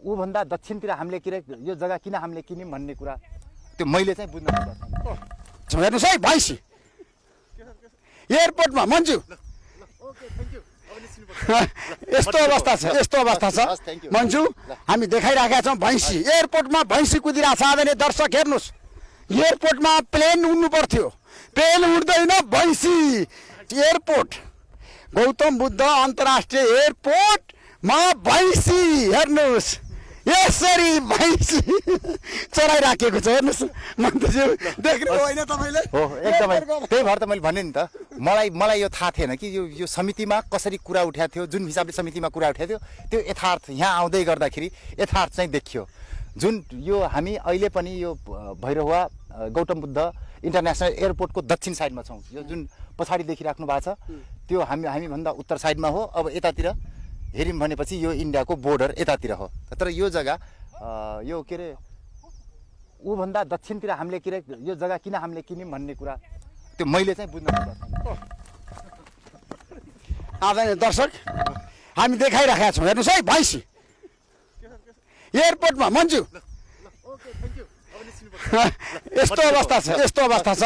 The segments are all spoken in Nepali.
ऊभन्दा दक्षिणतिर हामीले यो जग्गा किन हामीले किन्यौँ भन्ने कुरा त्यो मैले चाहिँ बुझ्न सकेको छैन। हेर्नुहोस् है भैँसी एयरपोर्टमा मन्जु यस्तो अवस्था छ मन्जु हामी देखाइराखेका छौँ। भैँसी एयरपोर्टमा भैँसी कुदिरहेको छ। आदरणीय दर्शक हेर्नुहोस्, एयरपोर्टमा प्लेन उड्नु पर्थ्यो, प्लेन उड्दैन, भैँसी एयरपोर्ट गौतम बुद्ध अन्तर्राष्ट्रिय एयरपोर्टमा भैँसी हेर्नुहोस्, यसरी भैँसी चराइराखेको छ। हेर्नुहोस् मन्त्रीज्यू देख्नु होइन तपाईले? हो एकदमै। त्यही भएर त मैले भने नि त मलाई यो थाहा थिएन कि यो समितिमा कसरी कुरा उठाएको थियो, जुन हिसाबले समितिमा कुरा उठाएको थियो त्यो यथार्थ यहाँ आउँदै गर्दाखेरि यथार्थ चाहिँ देखियो। जुन यो हामी अहिले पनि यो भैरहवा गौतम बुद्ध इन्टरनेसनल एयरपोर्टको दक्षिण साइडमा छौँ। यो जुन पछाडि देखिराख्नु भएको छ त्यो हामीभन्दा उत्तर साइडमा हो। अब यतातिर हेऱ्यौँ भनेपछि यो इन्डियाको बोर्डर यतातिर हो। तर यो जग्गा यो के अरे ऊभन्दा दक्षिणतिर हामीले यो जग्गा किन हामीले किन्यौँ भन्ने कुरा त्यो मैले चाहिँ बुझ्न सकेको। आदरणीय दर्शक हामी देखाइराखेका छौँ। हेर्नुहोस् है भैँसी एयरपोर्टमा मन्जु यस्तो अवस्था छ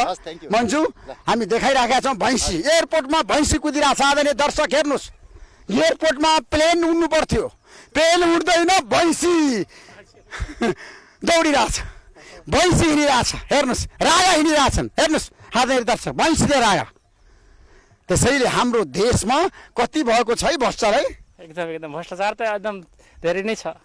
मन्जु हामी देखाइराखेका छौँ। भैँसी एयरपोर्टमा भैँसी कुदिरहेको छ। आदरणीय दर्शक हेर्नुहोस्, एयरपोर्टमा प्लेन उड्नु पर्थ्यो, प्लेन उड्दैन, भैँसी दौडिरहेछ, भैँसी हिँडिरहेछ। हेर्नुहोस् राजा हिँडिरहेछन्। हेर्नुहोस् आदरणीय दर्शक भैँसी र राजा। त्यसैले हाम्रो देशमा कति भएको छ है भ्रष्टाचार है? एकदम भ्रष्टाचार त एकदम धेरै नै छ।